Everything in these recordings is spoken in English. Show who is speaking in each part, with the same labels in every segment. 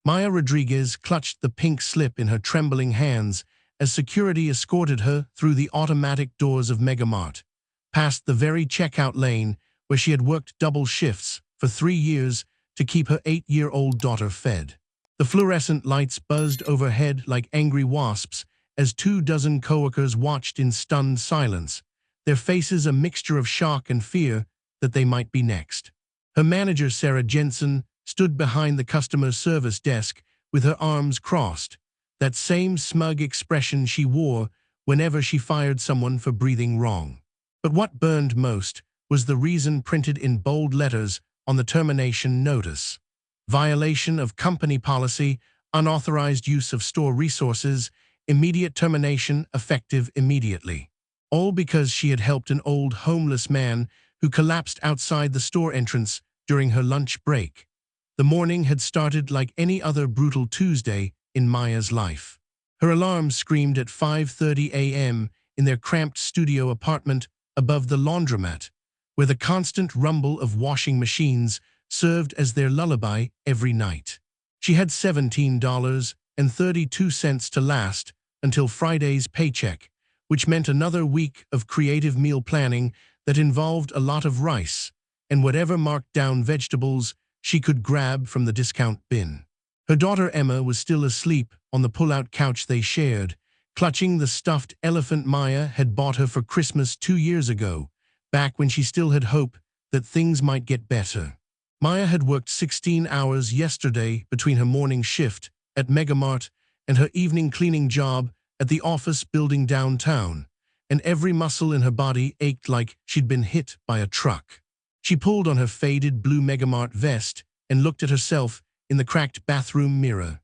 Speaker 1: Maya Rodriguez clutched the pink slip in her trembling hands as security escorted her through the automatic doors of Megamart, past the very checkout lane where she had worked double shifts for 3 years to keep her 8-year-old daughter fed. The fluorescent lights buzzed overhead like angry wasps as 24 coworkers watched in stunned silence, their faces a mixture of shock and fear that they might be next. Her manager, Sarah Jensen, stood behind the customer service desk with her arms crossed, that same smug expression she wore whenever she fired someone for breathing wrong. But what burned most was the reason printed in bold letters on the termination notice: violation of company policy, unauthorized use of store resources, immediate termination effective immediately. All because she had helped an old homeless man who collapsed outside the store entrance during her lunch break. The morning had started like any other brutal Tuesday in Maya's life. Her alarm screamed at 5:30 a.m. in their cramped studio apartment above the laundromat, where the constant rumble of washing machines served as their lullaby every night. She had $17.32 to last until Friday's paycheck, which meant another week of creative meal planning that involved a lot of rice and whatever marked-down vegetables she could grab from the discount bin. Her daughter Emma was still asleep on the pull-out couch they shared, clutching the stuffed elephant Maya had bought her for Christmas 2 years ago, back when she still had hope that things might get better. Maya had worked 16 hours yesterday between her morning shift at Megamart and her evening cleaning job at the office building downtown, and every muscle in her body ached like she'd been hit by a truck. She pulled on her faded blue Megamart vest and looked at herself in the cracked bathroom mirror.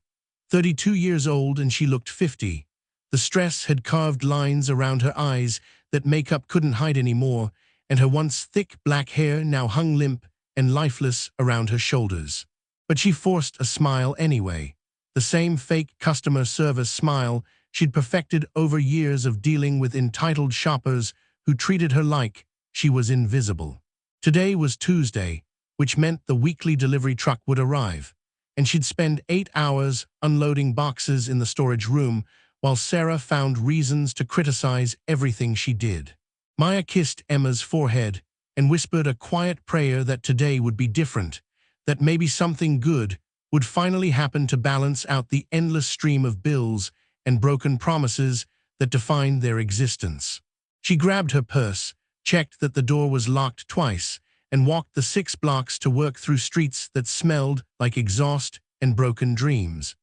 Speaker 1: 32 years old, and she looked 50. The stress had carved lines around her eyes that makeup couldn't hide anymore, and her once thick black hair now hung limp and lifeless around her shoulders. But she forced a smile anyway, the same fake customer service smile she'd perfected over years of dealing with entitled shoppers who treated her like she was invisible. Today was Tuesday, which meant the weekly delivery truck would arrive, and she'd spend 8 hours unloading boxes in the storage room while Sarah found reasons to criticize everything she did. Maya kissed Emma's forehead and whispered a quiet prayer that today would be different, that maybe something good would finally happen to balance out the endless stream of bills and broken promises that defined their existence. She grabbed her purse, checked that the door was locked twice, and walked the 6 blocks to work through streets that smelled like exhaust and broken dreams.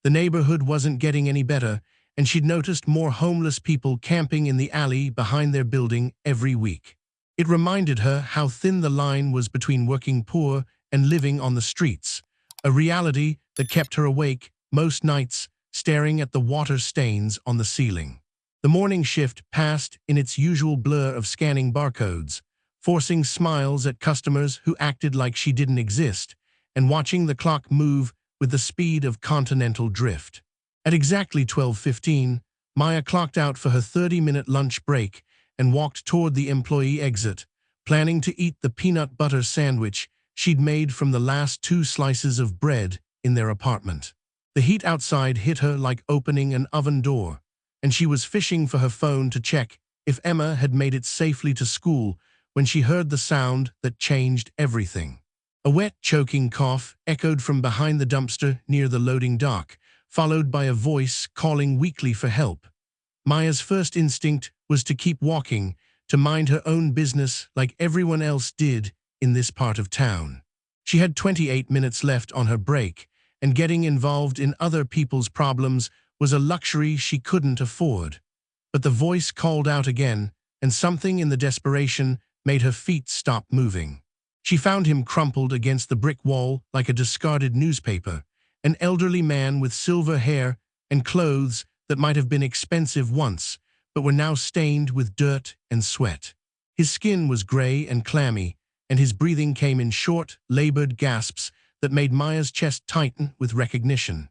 Speaker 1: The neighborhood wasn't getting any better, and she'd noticed more homeless people camping in the alley behind their building every week. It reminded her how thin the line was between working poor and living on the streets, a reality that kept her awake most nights, staring at the water stains on the ceiling. The morning shift passed in its usual blur of scanning barcodes, forcing smiles at customers who acted like she didn't exist, and watching the clock move with the speed of continental drift. At exactly 12:15, Maya clocked out for her 30-minute lunch break and walked toward the employee exit, planning to eat the peanut butter sandwich she'd made from the last 2 slices of bread in their apartment. The heat outside hit her like opening an oven door, and she was fishing for her phone to check if Emma had made it safely to school when she heard the sound that changed everything. A wet, choking cough echoed from behind the dumpster near the loading dock, followed by a voice calling weakly for help. Maya's first instinct was to keep walking, to mind her own business like everyone else did in this part of town. She had 28 minutes left on her break, and getting involved in other people's problems was a luxury she couldn't afford. But the voice called out again, and something in the desperation made her feet stop moving. She found him crumpled against the brick wall like a discarded newspaper, an elderly man with silver hair and clothes that might have been expensive once, but were now stained with dirt and sweat. His skin was gray and clammy, and his breathing came in short, labored gasps that made Maya's chest tighten with recognition.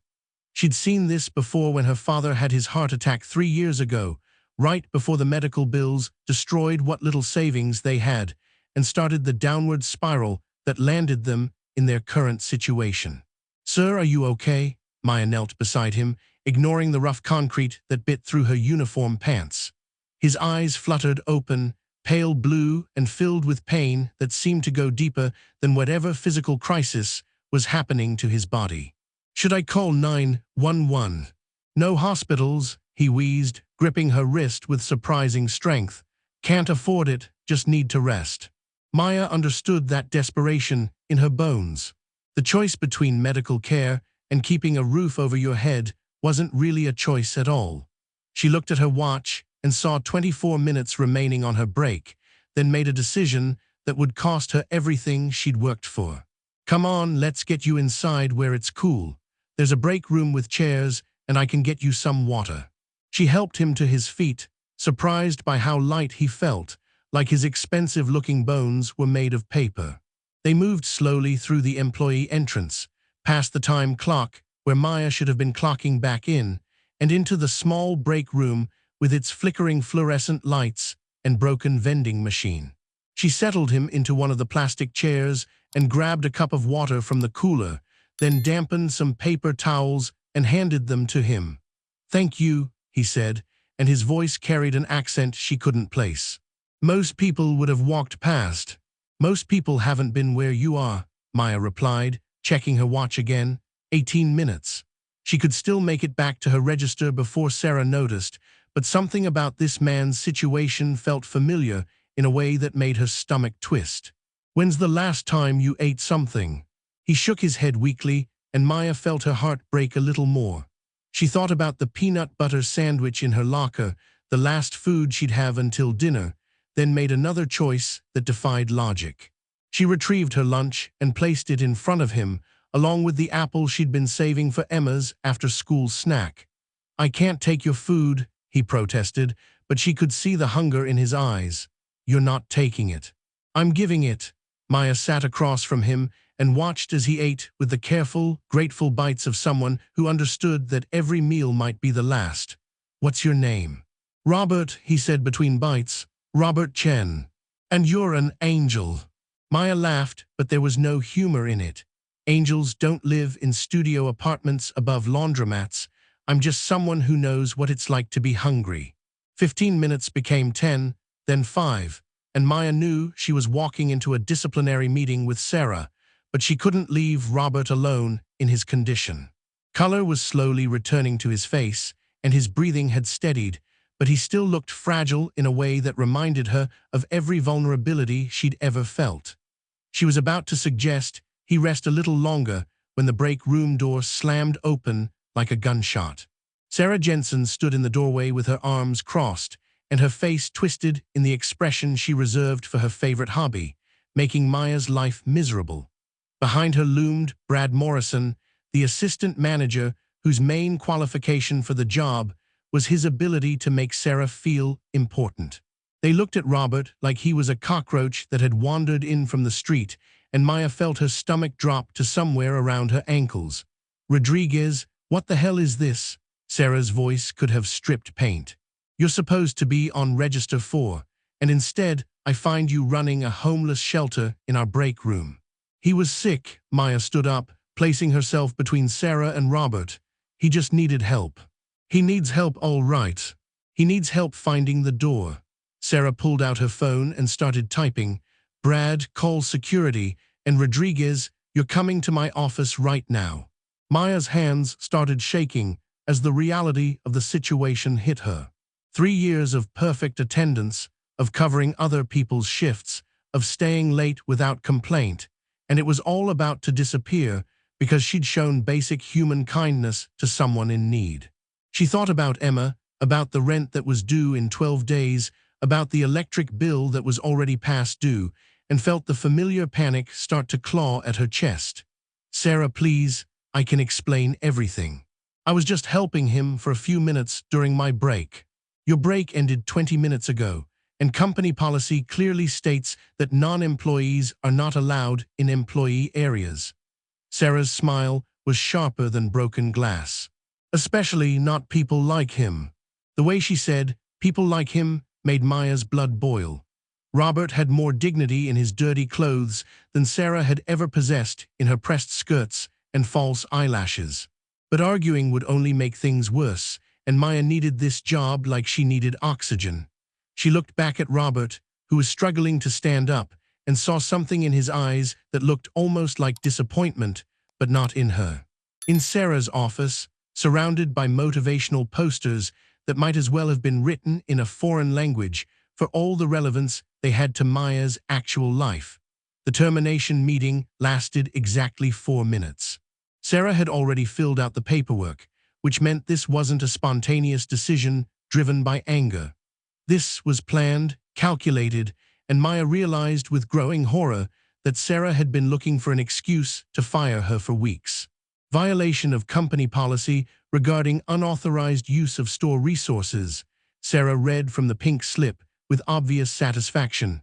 Speaker 1: She'd seen this before when her father had his heart attack 3 years ago, right before the medical bills destroyed what little savings they had and started the downward spiral that landed them in their current situation. "Sir, are you okay?" Maya knelt beside him, ignoring the rough concrete that bit through her uniform pants. His eyes fluttered open, pale blue and filled with pain that seemed to go deeper than whatever physical crisis was happening to his body. "Should I call 911? "No hospitals," he wheezed, gripping her wrist with surprising strength. "Can't afford it, just need to rest." Maya understood that desperation in her bones. The choice between medical care and keeping a roof over your head wasn't really a choice at all. She looked at her watch and saw 24 minutes remaining on her break, then made a decision that would cost her everything she'd worked for. "Come on, let's get you inside where it's cool. There's a break room with chairs, and I can get you some water." She helped him to his feet, surprised by how light he felt, like his expensive-looking bones were made of paper. They moved slowly through the employee entrance, past the time clock where Maya should have been clocking back in, and into the small break room with its flickering fluorescent lights and broken vending machine. She settled him into one of the plastic chairs and grabbed a cup of water from the cooler, then dampened some paper towels and handed them to him. "Thank you," he said, and his voice carried an accent she couldn't place. "Most people would have walked past. Most people haven't been where you are," Maya replied, checking her watch again. 18 minutes. She could still make it back to her register before Sarah noticed, but something about this man's situation felt familiar in a way that made her stomach twist. "When's the last time you ate something?" He shook his head weakly, and Maya felt her heart break a little more. She thought about the peanut butter sandwich in her locker, the last food she'd have until dinner, then made another choice that defied logic. She retrieved her lunch and placed it in front of him, along with the apple she'd been saving for Emma's after-school snack. "I can't take your food," he protested, but she could see the hunger in his eyes. "You're not taking it." "I'm giving it." Maya sat across from him and watched as he ate with the careful, grateful bites of someone who understood that every meal might be the last. "What's your name?" "Robert," he said between bites. "Robert Chen. And you're an angel." Maya laughed, but there was no humor in it. "Angels don't live in studio apartments above laundromats. I'm just someone who knows what it's like to be hungry." 15 minutes became 10, then 5, and Maya knew she was walking into a disciplinary meeting with Sarah, but she couldn't leave Robert alone in his condition. Color was slowly returning to his face, and his breathing had steadied, but he still looked fragile in a way that reminded her of every vulnerability she'd ever felt. She was about to suggest he rest a little longer when the break room door slammed open like a gunshot. Sarah Jensen stood in the doorway with her arms crossed and her face twisted in the expression she reserved for her favorite hobby, making Maya's life miserable. Behind her loomed Brad Morrison, the assistant manager whose main qualification for the job was his ability to make Sarah feel important. They looked at Robert like he was a cockroach that had wandered in from the street, and Maya felt her stomach drop to somewhere around her ankles. "Rodriguez, what the hell is this?" Sarah's voice could have stripped paint. "You're supposed to be on Register 4, and instead I find you running a homeless shelter in our break room." "He was sick." Maya stood up, placing herself between Sarah and Robert. "He just needed help." "He needs help, all right. He needs help finding the door." Sarah pulled out her phone and started typing. "Brad, call security, and Rodriguez, you're coming to my office right now." Maya's hands started shaking as the reality of the situation hit her. 3 years of perfect attendance, of covering other people's shifts, of staying late without complaint, and it was all about to disappear because she'd shown basic human kindness to someone in need. She thought about Emma, about the rent that was due in 12 days, about the electric bill that was already past due, and felt the familiar panic start to claw at her chest. "Sarah, please, I can explain everything. I was just helping him for a few minutes during my break." "Your break ended 20 minutes ago, and company policy clearly states that non-employees are not allowed in employee areas." Sarah's smile was sharper than broken glass. "Especially not people like him." The way she said, "people like him," made Maya's blood boil. Robert had more dignity in his dirty clothes than Sarah had ever possessed in her pressed skirts and false eyelashes. But arguing would only make things worse, and Maya needed this job like she needed oxygen. She looked back at Robert, who was struggling to stand up, and saw something in his eyes that looked almost like disappointment, but not in her. In Sarah's office, surrounded by motivational posters that might as well have been written in a foreign language for all the relevance they had to Maya's actual life. The termination meeting lasted exactly 4 minutes. Sarah had already filled out the paperwork, which meant this wasn't a spontaneous decision driven by anger. This was planned, calculated, and Maya realized with growing horror that Sarah had been looking for an excuse to fire her for weeks. Violation of company policy regarding unauthorized use of store resources, Sarah read from the pink slip with obvious satisfaction.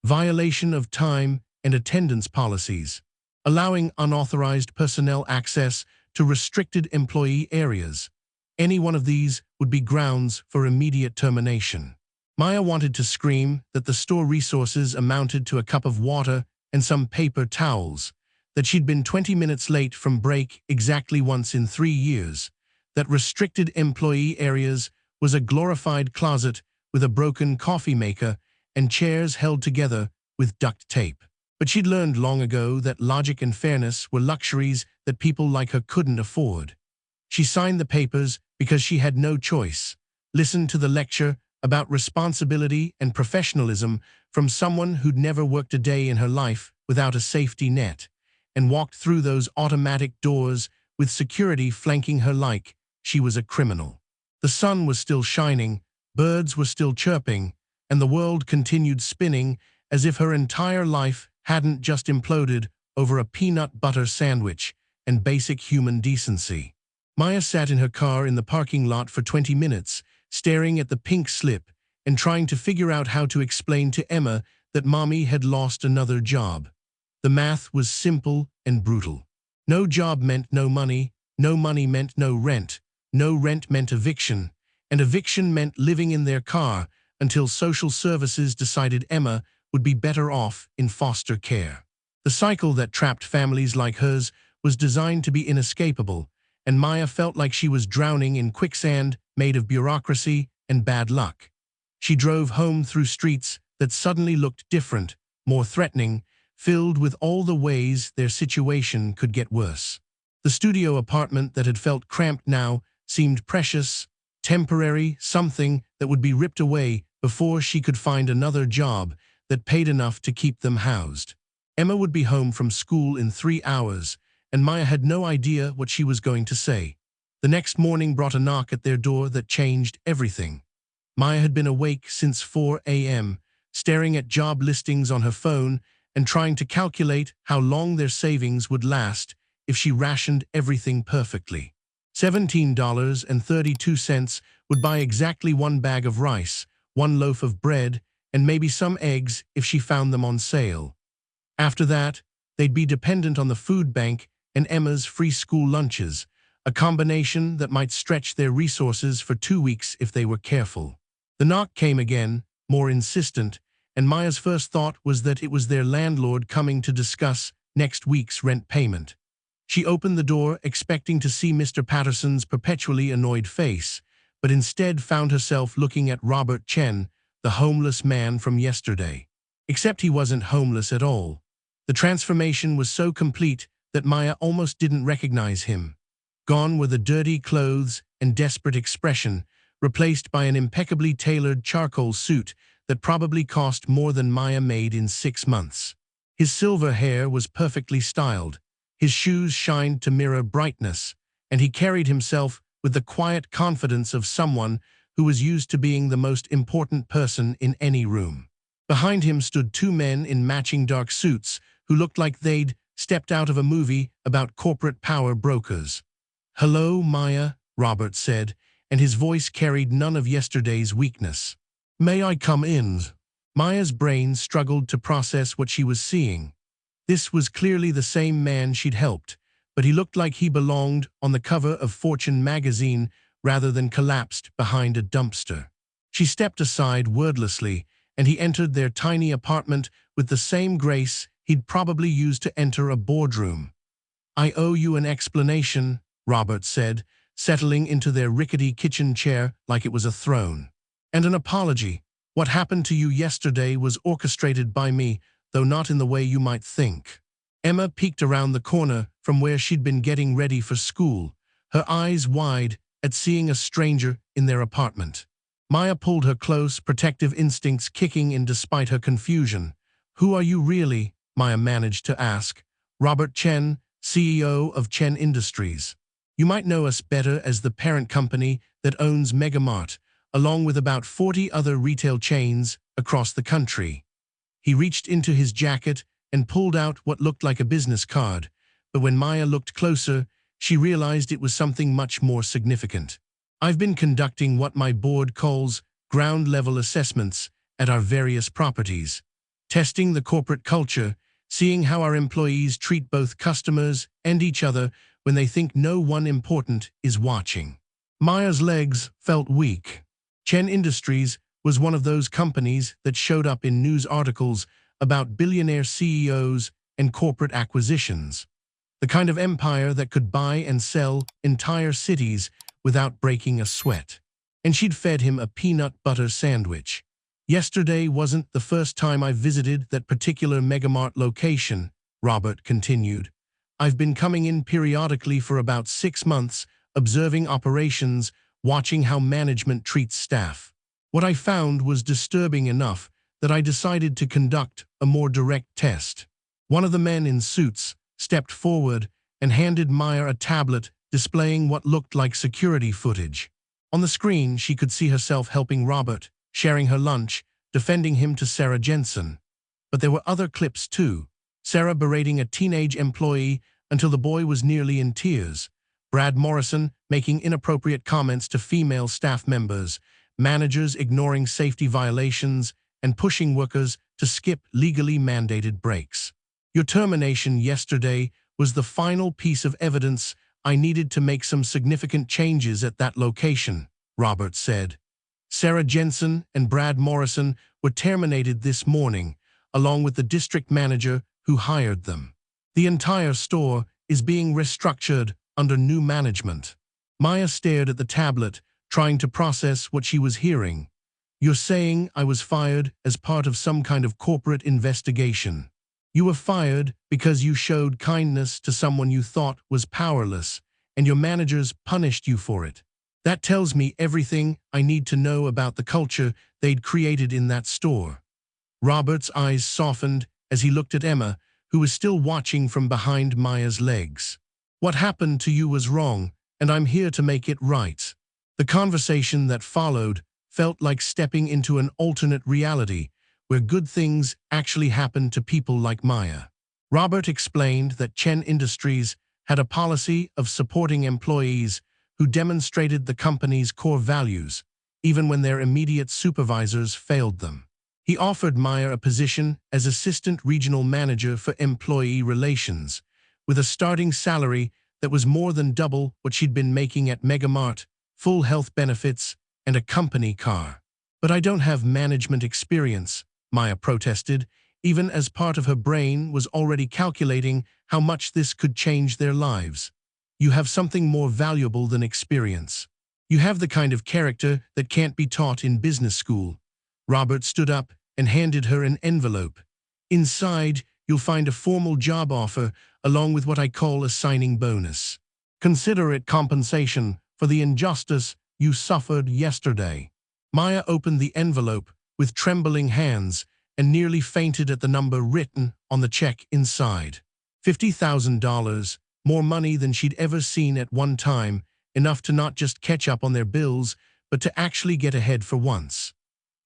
Speaker 1: Violation of time and attendance policies, allowing unauthorized personnel access to restricted employee areas. Any one of these would be grounds for immediate termination. Maya wanted to scream that the store resources amounted to a cup of water and some paper towels, that she'd been 20 minutes late from break exactly once in 3 years, that restricted employee areas was a glorified closet with a broken coffee maker and chairs held together with duct tape. But she'd learned long ago that logic and fairness were luxuries that people like her couldn't afford. She signed the papers because she had no choice, listened to the lecture about responsibility and professionalism from someone who'd never worked a day in her life without a safety net, and walked through those automatic doors with security flanking her like she was a criminal. The sun was still shining, birds were still chirping, and the world continued spinning as if her entire life hadn't just imploded over a peanut butter sandwich and basic human decency. Maya sat in her car in the parking lot for 20 minutes, staring at the pink slip and trying to figure out how to explain to Emma that Mommy had lost another job. The math was simple and brutal. No job meant no money meant no rent meant eviction, and eviction meant living in their car until social services decided Emma would be better off in foster care. The cycle that trapped families like hers was designed to be inescapable, and Maya felt like she was drowning in quicksand made of bureaucracy and bad luck. She drove home through streets that suddenly looked different, more threatening, filled with all the ways their situation could get worse. The studio apartment that had felt cramped now seemed precious, temporary, something that would be ripped away before she could find another job that paid enough to keep them housed. Emma would be home from school in 3 hours, and Maya had no idea what she was going to say. The next morning brought a knock at their door that changed everything. Maya had been awake since 4 a.m., staring at job listings on her phone and trying to calculate how long their savings would last if she rationed everything perfectly. $17.32 would buy exactly 1 bag of rice, 1 loaf of bread, and maybe some eggs if she found them on sale. After that, they'd be dependent on the food bank and Emma's free school lunches, a combination that might stretch their resources for 2 weeks if they were careful. The knock came again, more insistent, and Maya's first thought was that it was their landlord coming to discuss next week's rent payment. She opened the door expecting to see Mr. Patterson's perpetually annoyed face, but instead found herself looking at Robert Chen, the homeless man from yesterday. Except he wasn't homeless at all. The transformation was so complete that Maya almost didn't recognize him. Gone were the dirty clothes and desperate expression, replaced by an impeccably tailored charcoal suit that probably cost more than Maya made in 6 months. His silver hair was perfectly styled, his shoes shined to mirror brightness, and he carried himself with the quiet confidence of someone who was used to being the most important person in any room. Behind him stood 2 men in matching dark suits who looked like they'd stepped out of a movie about corporate power brokers. "Hello, Maya," Robert said, and his voice carried none of yesterday's weakness. "May I come in?" Maya's brain struggled to process what she was seeing. This was clearly the same man she'd helped, but he looked like he belonged on the cover of Fortune magazine rather than collapsed behind a dumpster. She stepped aside wordlessly, and he entered their tiny apartment with the same grace he'd probably used to enter a boardroom. "I owe you an explanation," Robert said, settling into their rickety kitchen chair like it was a throne. And an apology. What happened to you yesterday was orchestrated by me, though not in the way you might think. Emma peeked around the corner from where she'd been getting ready for school, her eyes wide at seeing a stranger in their apartment. Maya pulled her close, protective instincts kicking in despite her confusion. "Who are you really?" Maya managed to ask. "Robert Chen, CEO of Chen Industries. You might know us better as the parent company that owns Megamart, along with about 40 other retail chains across the country." He reached into his jacket and pulled out what looked like a business card, but when Maya looked closer, she realized it was something much more significant. "I've been conducting what my board calls ground-level assessments at our various properties, testing the corporate culture, seeing how our employees treat both customers and each other when they think no one important is watching." Maya's legs felt weak. Chen Industries was one of those companies that showed up in news articles about billionaire CEOs and corporate acquisitions. The kind of empire that could buy and sell entire cities without breaking a sweat. And she'd fed him a peanut butter sandwich. "Yesterday wasn't the first time I visited that particular Megamart location," Robert continued. "I've been coming in periodically for about 6 months, observing operations, watching how management treats staff. What I found was disturbing enough that I decided to conduct a more direct test." One of the men in suits stepped forward and handed Maya a tablet displaying what looked like security footage. On the screen, she could see herself helping Robert, sharing her lunch, defending him to Sarah Jensen. But there were other clips too. Sarah berating a teenage employee until the boy was nearly in tears. Brad Morrison making inappropriate comments to female staff members, managers ignoring safety violations, and pushing workers to skip legally mandated breaks. "Your termination yesterday was the final piece of evidence I needed to make some significant changes at that location," Robert said. "Sarah Jensen and Brad Morrison were terminated this morning, along with the district manager who hired them. The entire store is being restructured under new management." Maya stared at the tablet, trying to process what she was hearing. "You're saying I was fired as part of some kind of corporate investigation. You were fired because you showed kindness to someone you thought was powerless, and your managers punished you for it. That tells me everything I need to know about the culture they'd created in that store." Robert's eyes softened as he looked at Emma, who was still watching from behind Maya's legs. "What happened to you was wrong, and I'm here to make it right." The conversation that followed felt like stepping into an alternate reality, where good things actually happened to people like Maya. Robert explained that Chen Industries had a policy of supporting employees who demonstrated the company's core values, even when their immediate supervisors failed them. He offered Maya a position as Assistant Regional Manager for Employee Relations, with a starting salary that was more than double what she'd been making at Megamart, full health benefits, and a company car. "But I don't have management experience," Maya protested, even as part of her brain was already calculating how much this could change their lives. "You have something more valuable than experience. You have the kind of character that can't be taught in business school." Robert stood up and handed her an envelope. "Inside, you'll find a formal job offer along with what I call a signing bonus. Consider it compensation for the injustice you suffered yesterday." Maya opened the envelope with trembling hands and nearly fainted at the number written on the check inside. $50,000, more money than she'd ever seen at one time, enough to not just catch up on their bills, but to actually get ahead for once.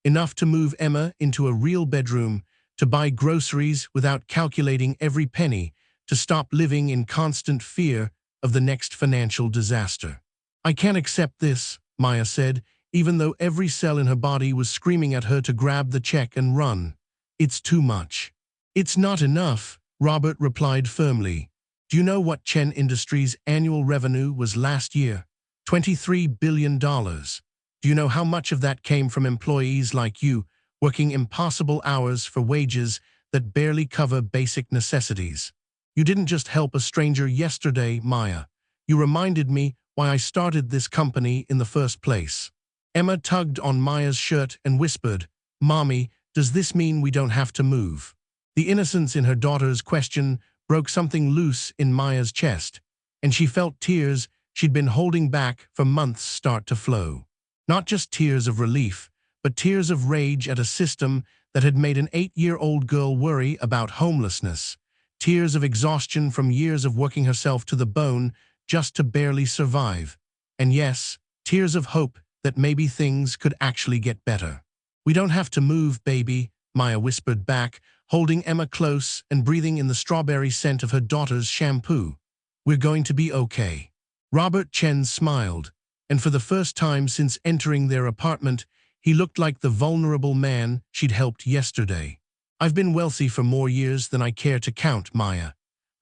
Speaker 1: Enough to move Emma into a real bedroom, to buy groceries without calculating every penny, to stop living in constant fear of the next financial disaster. "I can't accept this," Maya said, even though every cell in her body was screaming at her to grab the check and run. "It's too much." "It's not enough," Robert replied firmly. "Do you know what Chen Industries' annual revenue was last year? $23 billion. Do you know how much of that came from employees like you, working impossible hours for wages that barely cover basic necessities? You didn't just help a stranger yesterday, Maya. You reminded me why I started this company in the first place. Emma tugged on Maya's shirt and whispered, "Mommy, does this mean we don't have to move?" The innocence in her daughter's question broke something loose in Maya's chest, and she felt tears she'd been holding back for months start to flow. Not just tears of relief, but tears of rage at a system that had made an 8-year-old girl worry about homelessness, tears of exhaustion from years of working herself to the bone just to barely survive, and yes, tears of hope that maybe things could actually get better. "We don't have to move, baby," Maya whispered back, holding Emma close and breathing in the strawberry scent of her daughter's shampoo. "We're going to be okay." Robert Chen smiled, and for the first time since entering their apartment, he looked like the vulnerable man she'd helped yesterday. "I've been wealthy for more years than I care to count, Maya.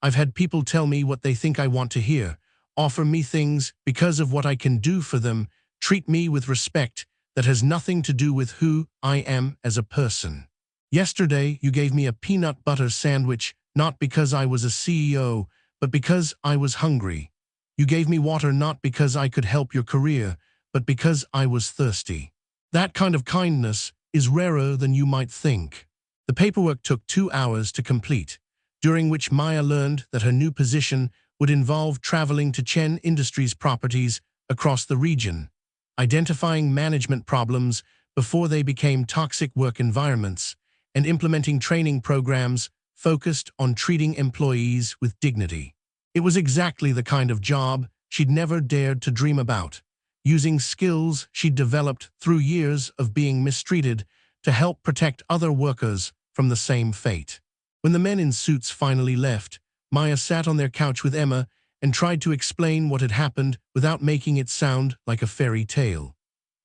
Speaker 1: I've had people tell me what they think I want to hear, offer me things because of what I can do for them, treat me with respect that has nothing to do with who I am as a person. Yesterday, you gave me a peanut butter sandwich, not because I was a CEO, but because I was hungry. You gave me water not because I could help your career, but because I was thirsty. That kind of kindness is rarer than you might think." The paperwork took 2 hours to complete, during which Maya learned that her new position would involve traveling to Chen Industries properties across the region, identifying management problems before they became toxic work environments, and implementing training programs focused on treating employees with dignity. It was exactly the kind of job she'd never dared to dream about, using skills she'd developed through years of being mistreated to help protect other workers from the same fate. When the men in suits finally left, Maya sat on their couch with Emma and tried to explain what had happened without making it sound like a fairy tale.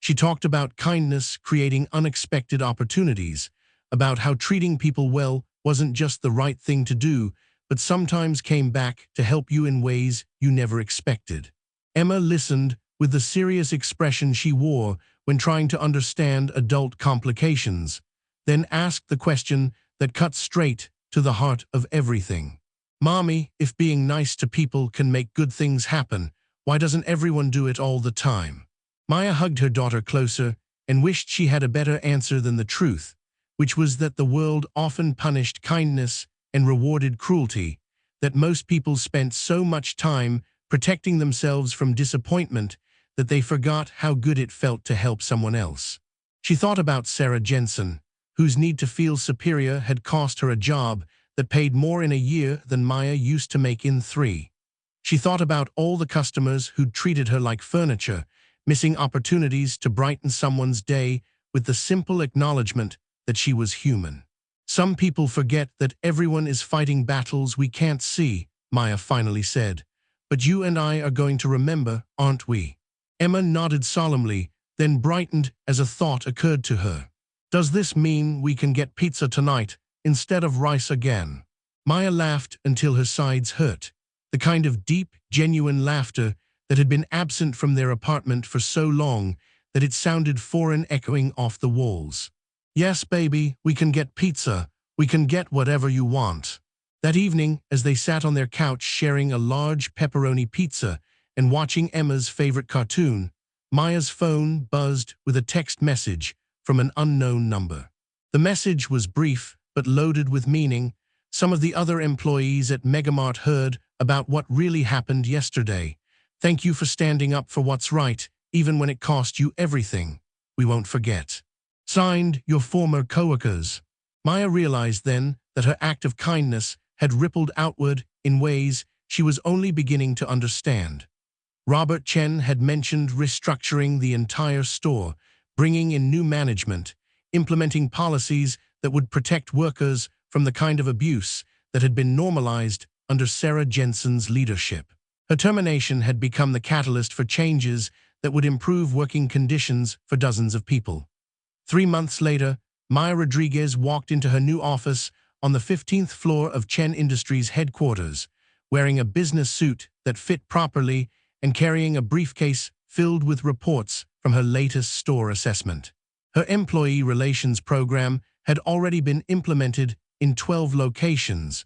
Speaker 1: She talked about kindness creating unexpected opportunities, about how treating people well wasn't just the right thing to do, but sometimes came back to help you in ways you never expected. Emma listened with the serious expression she wore when trying to understand adult complications, then asked the question that cut straight to the heart of everything. "Mommy, if being nice to people can make good things happen, why doesn't everyone do it all the time?" Maya hugged her daughter closer and wished she had a better answer than the truth, which was that the world often punished kindness and rewarded cruelty, that most people spent so much time protecting themselves from disappointment that they forgot how good it felt to help someone else. She thought about Sarah Jensen, whose need to feel superior had cost her a job that paid more in a year than Maya used to make in 3. She thought about all the customers who'd treated her like furniture, missing opportunities to brighten someone's day with the simple acknowledgement that she was human. "Some people forget that everyone is fighting battles we can't see," Maya finally said. "But you and I are going to remember, aren't we?" Emma nodded solemnly, then brightened as a thought occurred to her. "Does this mean we can get pizza tonight instead of rice again?" Maya laughed until her sides hurt, the kind of deep, genuine laughter that had been absent from their apartment for so long that it sounded foreign echoing off the walls. "Yes, baby, we can get pizza. We can get whatever you want." That evening, as they sat on their couch sharing a large pepperoni pizza and watching Emma's favorite cartoon, Maya's phone buzzed with a text message from an unknown number. The message was brief but loaded with meaning. "Some of the other employees at Megamart heard about what really happened yesterday. Thank you for standing up for what's right, even when it cost you everything. We won't forget. Signed, your former coworkers." Maya realized then that her act of kindness had rippled outward in ways she was only beginning to understand. Robert Chen had mentioned restructuring the entire store, bringing in new management, implementing policies that would protect workers from the kind of abuse that had been normalized under Sarah Jensen's leadership. Her termination had become the catalyst for changes that would improve working conditions for dozens of people. 3 months later, Maya Rodriguez walked into her new office on the 15th floor of Chen Industries headquarters, wearing a business suit that fit properly and carrying a briefcase filled with reports from her latest store assessment. Her employee relations program had already been implemented in 12 locations,